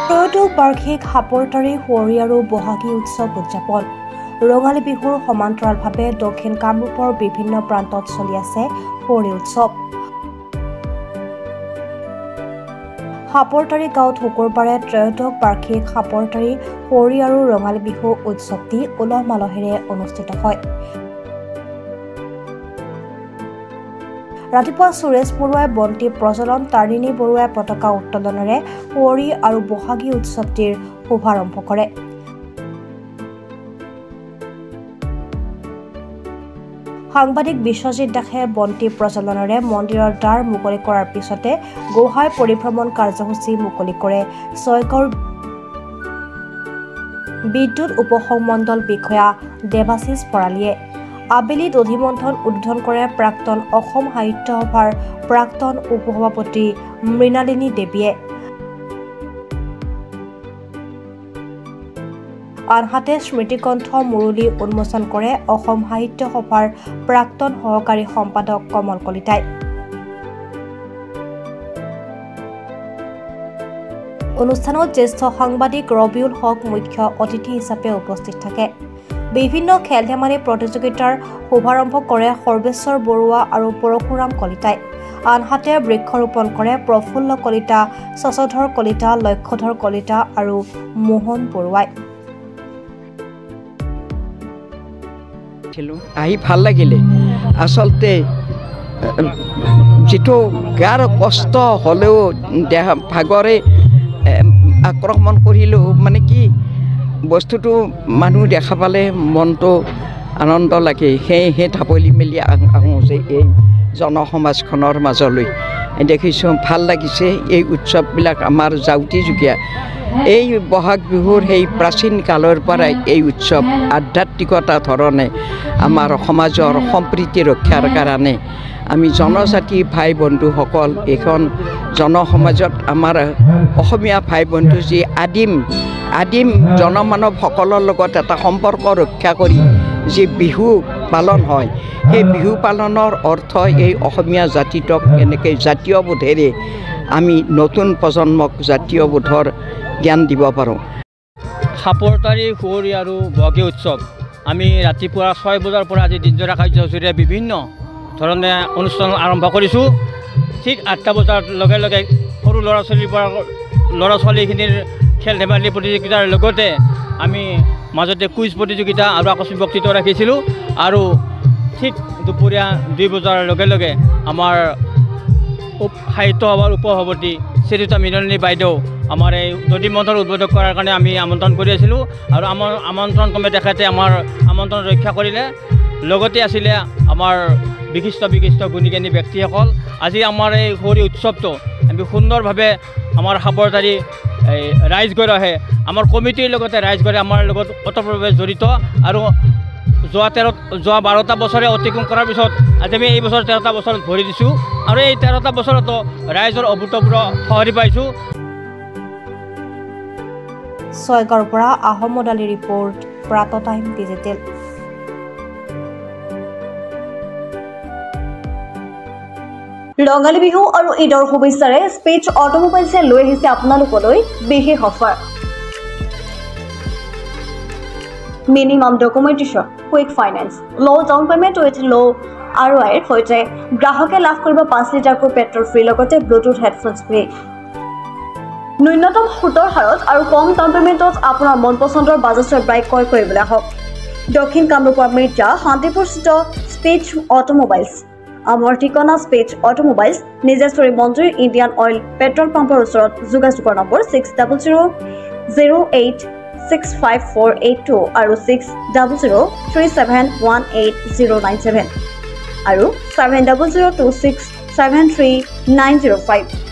ত্ৰয়োদশ বাৰ্ষিক সাপৰতাৰী সুঁৱৰী আৰু বহাগী উৎসৱ উদযাপন ৰঙালী বিহুৰ সমান্তৰালভাৱে দক্ষিণ কামৰূপৰ বিভিন্ন প্ৰান্তত চলি আছে সুঁৱৰী উৎসৱ। সাপৰতাৰী গাঁৱত শুকুৰবাৰে ত্ৰয়োদশ বাৰ্ষিক সাপৰতাৰী সুঁৱৰী আৰু ৰঙালী বিহু উৎসৱটি উলহ মালহেৰে অনুষ্ঠিত হয়। ৰাতিপুৱা সুৰেশ বৰুৱাই বন্তি প্ৰজ্বলন, তাৰিণী বৰুৱাই পতাকা উত্তোলনেৰে সুঁৱৰী আৰু বহাগী উৎসৱটিৰ শুভাৰম্ভ কৰে। সাংবাদিক বিশ্বজিৎ দাসে বন্তি প্ৰজ্বলনেৰে মন্দিৰৰ দ্বাৰ মুকলি কৰাৰ পিছতে গোহাই পৰিভ্ৰমণ কাৰ্যসূচী মুকলি কৰে ছয়গাঁৱৰ বিদ্যুৎ উপসংমণ্ডল বিষয়া দেৱাশীষ ভৰালীয়ে। আবেলি দধিমন্থন উদ্বোধন কৰে প্ৰাক্তন অসম সাহিত্য সভাৰ প্ৰাক্তন উপসভাপতি মৃণালিনী দেৱীয়ে। আনহাতে স্মৃতিকণ্ঠ মুৰলী উন্মোচন কৰে অসম সাহিত্য সভাৰ প্ৰাক্তন সহকাৰী সম্পাদক কমল কলিতাই। অনুষ্ঠানত জ্যেষ্ঠ সাংবাদিক ৰবিউল হক মুখ্য অতিথি হিচাপে উপস্থিত থাকে। বিভিন্ন খেল ধেমালি প্ৰতিযোগিতাৰ শুভাৰম্ভ কৰে সৰ্বেশ্বৰ বৰুৱা আৰু পৰশুৰাম কলিতাই। আনহাতে বৃক্ষৰোপণ কৰে প্ৰফুল্ল কলিতা, শশধৰ কলিতা, লক্ষ্যধৰ কলিতা আৰু মোহন বৰুৱাই। আহি ভাল লাগিলে। আচলতে যিটো গাৰ কষ্ট হ'লেও দেহা ভাগৰে আক্ৰমণ কৰিলেও মানে কি বস্তুটো মানুহ দেখা পালে মনটো আনন্দ লাগে। সেয়েহে ঢাপলি মেলি আহোঁ যে এই জনসমাজখনৰ মাজলৈ দেখিছোঁ ভাল লাগিছে। এই উৎসৱবিলাক আমাৰ জাউতিযুগীয়া। এই বহাগ বিহুৰ সেই প্ৰাচীন কালৰ পৰাই এই উৎসৱ আধ্যাত্মিকতা ধৰণে আমাৰ সমাজৰ সম্প্ৰীতি ৰক্ষাৰ কাৰণে আমি জনজাতি ভাই বন্ধুসকল এইখন জনসমাজত আমাৰ অসমীয়া ভাই বন্ধু যি আদিম জনমানৱসকলৰ লগত এটা সম্পৰ্ক ৰক্ষা কৰি যি বিহু পালন হয়, সেই বিহু পালনৰ অৰ্থ এই অসমীয়া জাতিটোক এনেকৈ জাতীয় বোধেৰে আমি নতুন প্ৰজন্মক জাতীয় বোধৰ জ্ঞান দিব পাৰোঁ। সাপৰতাৰী সুঁৱৰী আৰু বহাগী উৎসৱ আমি ৰাতিপুৱা 6 বজাৰ পৰা আজি দিনজোৰা কাৰ্যসূচীৰে বিভিন্ন ধৰণে অনুষ্ঠান আৰম্ভ কৰিছোঁ। ঠিক 8টা বজাৰ লগে লগে সৰু ল'ৰা ছোৱালীখিনিৰ খেল ধেমালি প্ৰতিযোগিতাৰ লগতে আমি মাজতে কুইজ প্ৰতিযোগিতা আৰু আকস্মিক বক্তৃতা ৰাখিছিলোঁ। আৰু ঠিক দুপৰীয়া 2 বজাৰ লগে লগে আমাৰ সাহিত্য সভাৰ উপসভাপতি শ্ৰীযুতা মৃণালিনী বাইদেউ আমাৰ এই দধিমন্থন উদ্বোধন কৰাৰ কাৰণে আমি আমন্ত্ৰণ কৰি আছিলোঁ আৰু আমাৰ আমন্ত্ৰণ ক্ৰমে তেখেতে আমাৰ আমন্ত্ৰণ ৰক্ষা কৰিলে। লগতে আছিলে আমাৰ বিশিষ্ট গুণীজ্ঞানী ব্যক্তিসকল। আজি আমাৰ এই সুঁৱৰী উৎসৱটো আমি সুন্দৰভাৱে আমাৰ সাপৰতাৰী ৰাইজগড়ে আমাৰ কমিটিৰ লগতে ৰাইজগড়ে আমাৰ লগত ওতঃপ্ৰোতভাৱে জড়িত। আৰু যোৱা 12টা বছৰে অতিক্ৰম কৰাৰ পিছত আজি আমি এই বছৰ 13টা বছৰত ভৰি দিছোঁ আৰু এই 13টা বছৰতো ৰাইজৰ অভূতপূৰ্ব সঁহাৰি পাইছোঁ। ছয়গাঁৱৰ পৰা আহমদ আলী ৰিপৰ্ট, প্ৰাত টাইম ডিজিটেল। ৰঙালী বিহু আৰু ঈদৰ শুভেচ্ছাৰে স্পেচ অটোমোবাইলছে লৈ আহিছে আপোনালোকলৈ বিশেষ offer. Minimum documentation, quick finance, low' down payment with low' ROIৰ সৈতে গ্ৰাহকে লাভ কৰিব 5 লিটাৰকৈ পেট্ৰল ফ্ৰী, লগতে ব্লুটুথ হেডফোনছ ফ্ৰী। ন্যূনতম সুতৰ হাৰত আৰু কম ডাউন পে'মেণ্টত আপোনাৰ মন পচন্দৰ বাজাজৰ বাইক ক্ৰয় কৰিবলৈ আহক দক্ষিণ কামৰূপৰ মিৰ্জা শান্তিপুৰস্থিত স্পেচ অটোমোবাইলছ। আমাৰ ঠিকনা স্পেচ অটোমোবাইলছ, নিজেশ্বৰী মন্দিৰ, ইণ্ডিয়ান অইল পেট্ৰল পাম্পৰ ওচৰত। যোগাযোগৰ নম্বৰ 6000086548 আৰু 6003718097 আৰু 7002673905।